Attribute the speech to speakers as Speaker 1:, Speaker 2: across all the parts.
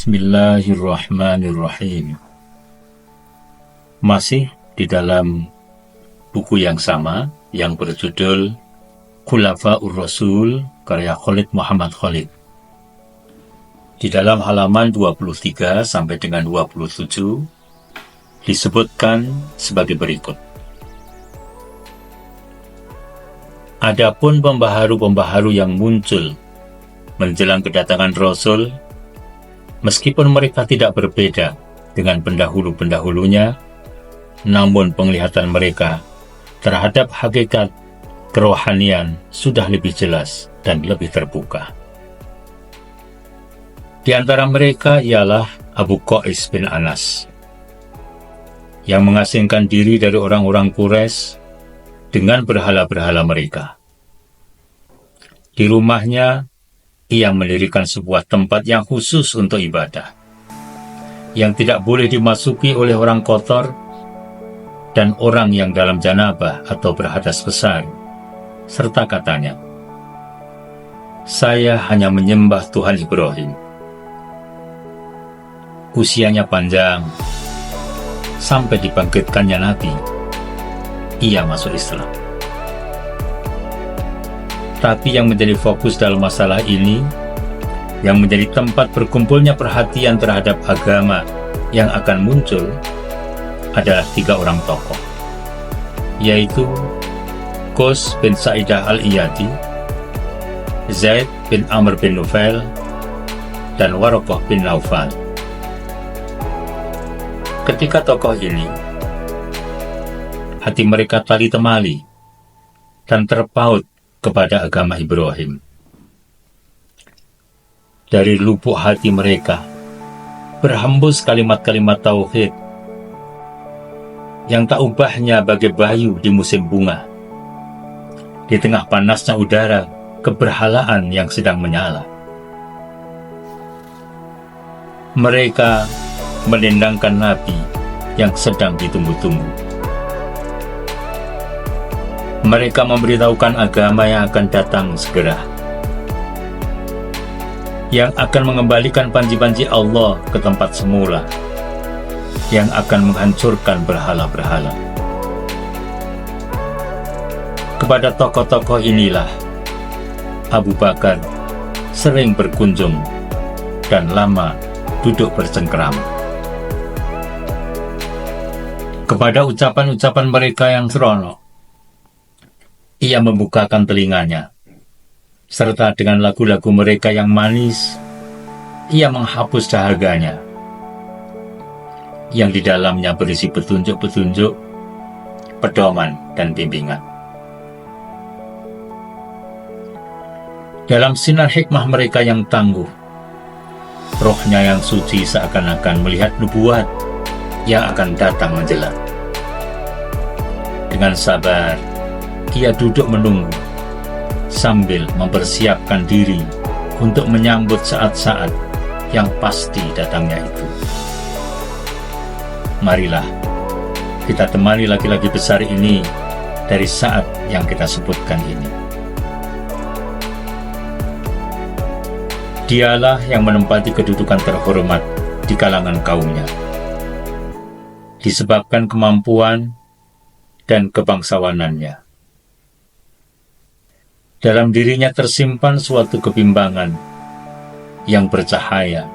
Speaker 1: Bismillahirrahmanirrahim. Masih di dalam buku yang sama yang berjudul Khulafaur Rasul karya Khalid Muhammad Khalid. Di dalam halaman 23 sampai dengan 27 disebutkan sebagai berikut. Adapun pembaharu-pembaharu yang muncul menjelang kedatangan Rasul, meskipun mereka tidak berbeda dengan pendahulu-pendahulunya, namun penglihatan mereka terhadap hakikat kerohanian sudah lebih jelas dan lebih terbuka. Di antara mereka ialah Abu Qais bin Anas, yang mengasingkan diri dari orang-orang Quraisy dengan berhala-berhala mereka. Di rumahnya, ia mendirikan sebuah tempat yang khusus untuk ibadah, yang tidak boleh dimasuki oleh orang kotor dan orang yang dalam janabah atau berhadas besar, serta katanya, "Saya hanya menyembah Tuhan Ibrahim." Usianya panjang, sampai dibangkitkannya Nabi, ia masuk Islam. Tapi yang menjadi fokus dalam masalah ini, yang menjadi tempat berkumpulnya perhatian terhadap agama yang akan muncul, adalah 3 orang tokoh, yaitu Qus bin Sa'idah al-Iyadi, Zaid bin Amr bin Nufail, dan Waraqah bin Naufal. Ketika tokoh ini, hati mereka tali temali dan terpaut kepada agama Ibrahim. Dari lubuk hati mereka berhembus kalimat-kalimat tauhid yang tak ubahnya bagai bayu di musim bunga, di tengah panasnya udara keberhalaan yang sedang menyala. Mereka menendangkan Nabi yang sedang ditunggu-tunggu. Mereka memberitahukan agama yang akan datang segera, yang akan mengembalikan panji-panji Allah ke tempat semula, yang akan menghancurkan berhala-berhala. Kepada tokoh-tokoh inilah Abu Bakar sering berkunjung dan lama duduk bercengkerama. Kepada ucapan-ucapan mereka yang seronok, ia membukakan telinganya, serta dengan lagu-lagu mereka yang manis, ia menghapus dahaganya, yang di dalamnya berisi petunjuk-petunjuk, pedoman, dan bimbingan. Dalam sinar hikmah mereka yang tangguh, rohnya yang suci seakan-akan melihat nubuat yang akan datang menjelang. Dengan sabar, ia duduk menunggu, sambil mempersiapkan diri untuk menyambut saat-saat yang pasti datangnya itu. Marilah kita temani laki-laki besar ini dari saat yang kita sebutkan ini. Dialah yang menempati kedudukan terhormat di kalangan kaumnya, disebabkan kemampuan dan kebangsawanannya. Dalam dirinya tersimpan suatu kebimbangan yang bercahaya,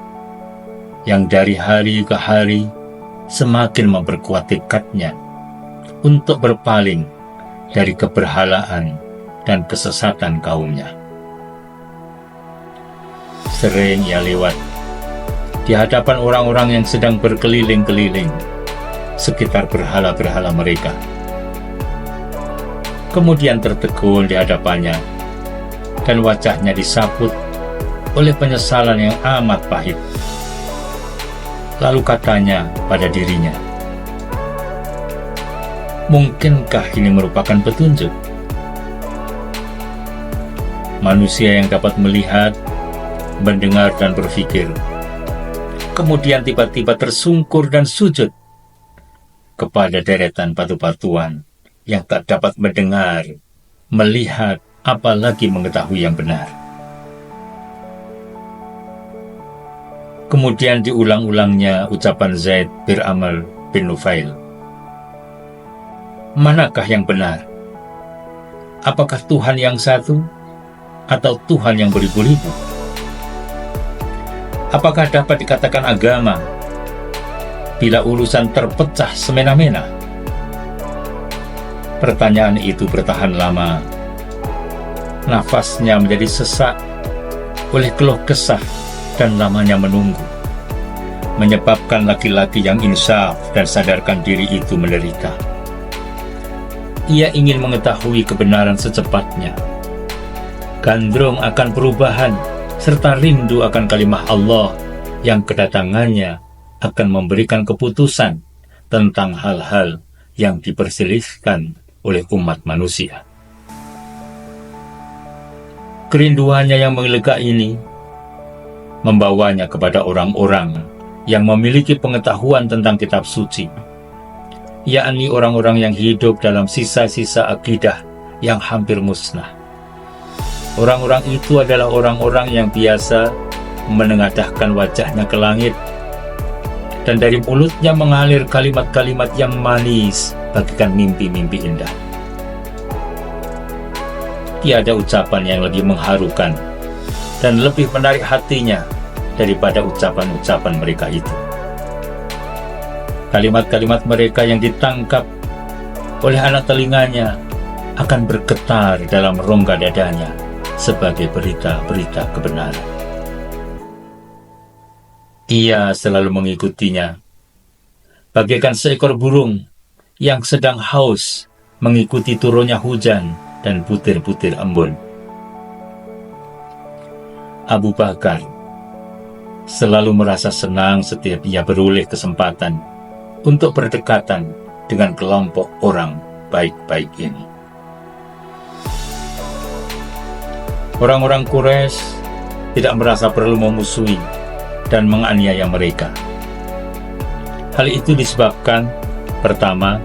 Speaker 1: yang dari hari ke hari semakin memperkuat tekadnya untuk berpaling dari keberhalaan dan kesesatan kaumnya. Sering ia lewat di hadapan orang-orang yang sedang berkeliling-keliling sekitar berhala-berhala mereka, kemudian tertegun di hadapannya, dan wajahnya disaput oleh penyesalan yang amat pahit. Lalu katanya pada dirinya, "Mungkinkah ini merupakan petunjuk?" Manusia yang dapat melihat, mendengar, dan berpikir, kemudian tiba-tiba tersungkur dan sujud kepada deretan batu-batuan yang tak dapat mendengar, melihat, apalagi mengetahui yang benar. Kemudian diulang-ulangnya ucapan Zaid bin Amr bin Nufail. Manakah yang benar? Apakah Tuhan yang satu atau Tuhan yang beribu-ribu? Apakah dapat dikatakan agama bila urusan terpecah semena-mena? Pertanyaan itu bertahan lama. Nafasnya menjadi sesak oleh keluh kesah dan lamanya menunggu, menyebabkan laki-laki yang insaf dan sadarkan diri itu menderita. Ia ingin mengetahui kebenaran secepatnya, gandrung akan perubahan, serta rindu akan kalimah Allah yang kedatangannya akan memberikan keputusan tentang hal-hal yang diperselisihkan oleh umat manusia. Kerinduannya yang menggelegar ini membawanya kepada orang-orang yang memiliki pengetahuan tentang kitab suci, yakni orang-orang yang hidup dalam sisa-sisa akidah yang hampir musnah. Orang-orang itu adalah orang-orang yang biasa menengadahkan wajahnya ke langit, dan dari mulutnya mengalir kalimat-kalimat yang manis bagikan mimpi-mimpi indah. Tiada ucapan yang lebih mengharukan dan lebih menarik hatinya daripada ucapan-ucapan mereka itu. Kalimat-kalimat mereka yang ditangkap oleh anak telinganya akan bergetar dalam rongga dadanya sebagai berita-berita kebenaran. Ia selalu mengikutinya, bagaikan seekor burung yang sedang haus mengikuti turunnya hujan dan butir-butir embun. Abu Bakar selalu merasa senang setiap ia beroleh kesempatan untuk berdekatan dengan kelompok orang baik-baik ini. Orang-orang Quraisy tidak merasa perlu memusuhi dan menganiaya mereka. Hal itu disebabkan, pertama,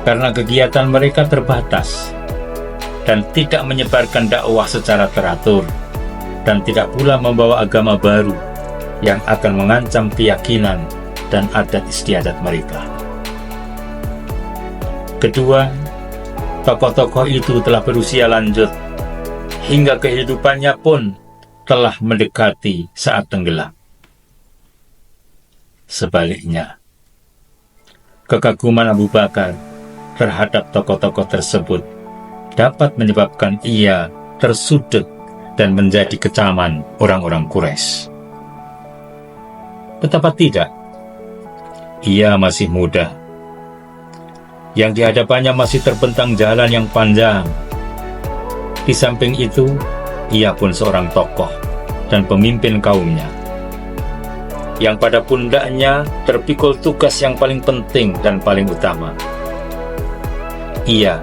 Speaker 1: karena kegiatan mereka terbatas dan tidak menyebarkan dakwah secara teratur, dan tidak pula membawa agama baru yang akan mengancam keyakinan dan adat istiadat mereka. Kedua, tokoh-tokoh itu telah berusia lanjut, hingga kehidupannya pun telah mendekati saat tenggelam. Sebaliknya, kekaguman Abu Bakar terhadap tokoh-tokoh tersebut dapat menyebabkan ia tersudut dan menjadi kecaman orang-orang Quraisy. Betapa tidak, ia masih muda. Yang di hadapannya masih terbentang jalan yang panjang. Di samping itu, ia pun seorang tokoh dan pemimpin kaumnya, yang pada pundaknya terpikul tugas yang paling penting dan paling utama. Ia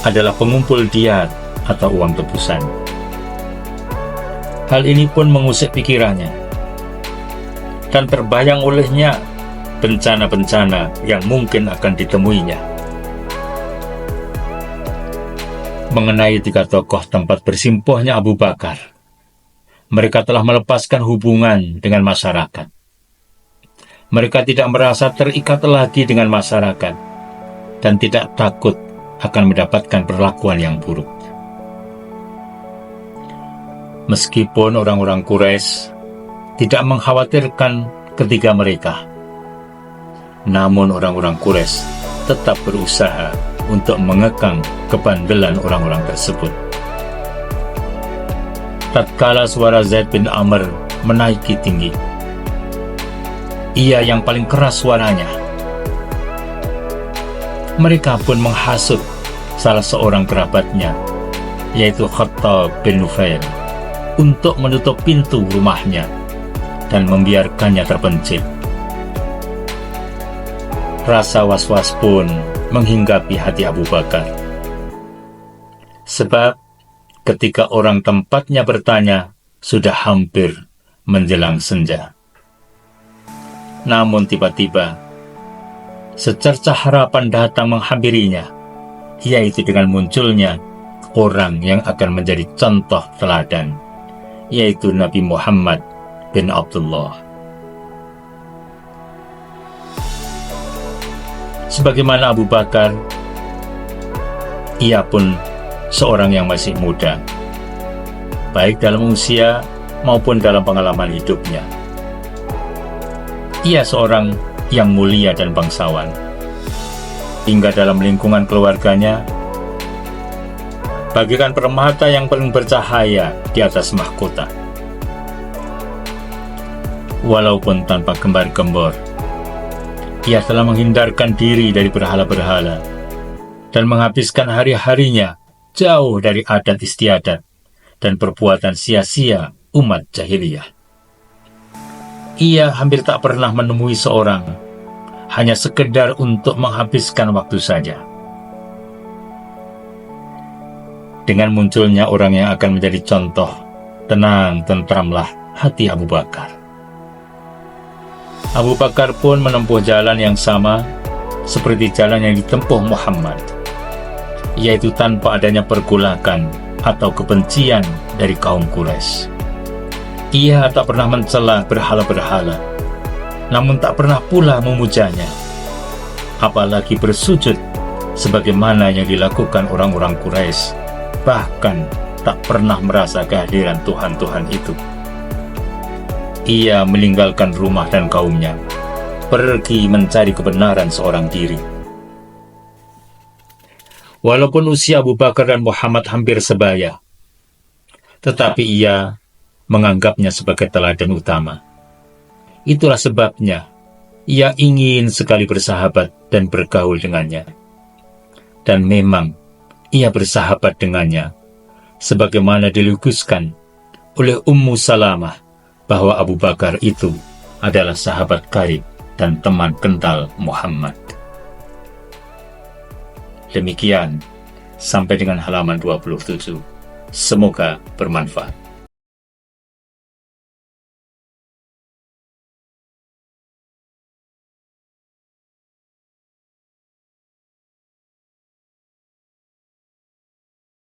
Speaker 1: adalah pengumpul diat atau uang tebusan. Hal ini pun mengusik pikirannya, dan terbayang olehnya bencana-bencana yang mungkin akan ditemuinya. Mengenai tiga tokoh tempat bersimpuhnya Abu Bakar, mereka telah melepaskan hubungan dengan masyarakat. Mereka tidak merasa terikat lagi dengan masyarakat dan tidak takut akan mendapatkan perlakuan yang buruk. Meskipun orang-orang Quraisy tidak mengkhawatirkan ketiga mereka, namun orang-orang Quraisy tetap berusaha untuk mengekang kebandelan orang-orang tersebut. Tatkala suara Zaid bin Amr menaiki tinggi, ia yang paling keras suaranya. Mereka pun menghasut salah seorang kerabatnya, yaitu Khattab bin Nufail, untuk menutup pintu rumahnya dan membiarkannya terpencil. Rasa was-was pun menghinggapi hati Abu Bakar. Sebab ketika orang tempatnya bertanya, sudah hampir menjelang senja. Namun tiba-tiba, secercah harapan datang menghampirinya, yaitu dengan munculnya orang yang akan menjadi contoh teladan, yaitu Nabi Muhammad bin Abdullah. Sebagaimana Abu Bakar, ia pun seorang yang masih muda, baik dalam usia maupun dalam pengalaman hidupnya. Ia seorang yang mulia dan bangsawan. Hingga dalam lingkungan keluarganya, bagaikan permata yang paling bercahaya di atas mahkota. Walaupun tanpa gembar-gembor, ia telah menghindarkan diri dari berhala-berhala dan menghabiskan hari-harinya jauh dari adat istiadat dan perbuatan sia-sia umat jahiliyah. Ia hampir tak pernah menemui seorang hanya sekedar untuk menghabiskan waktu saja. Dengan munculnya orang yang akan menjadi contoh, tenang tentramlah hati Abu Bakar. Abu Bakar pun menempuh jalan yang sama seperti jalan yang ditempuh Muhammad, yaitu tanpa adanya pergolakan atau kebencian dari kaum Quraisy. Ia tak pernah mencela berhala-berhala, namun tak pernah pula memujanya, apalagi bersujud sebagaimana yang dilakukan orang-orang Quraisy, bahkan tak pernah merasa kehadiran Tuhan-Tuhan itu. Ia meninggalkan rumah dan kaumnya, pergi mencari kebenaran seorang diri. Walaupun usia Abu Bakar dan Muhammad hampir sebaya, tetapi ia menganggapnya sebagai teladan utama. Itulah sebabnya ia ingin sekali bersahabat dan bergaul dengannya. Dan memang ia bersahabat dengannya, sebagaimana dilukiskan oleh Ummu Salamah bahwa Abu Bakar itu adalah sahabat karib dan teman kental Muhammad. Demikian, sampai dengan halaman 27. Semoga bermanfaat.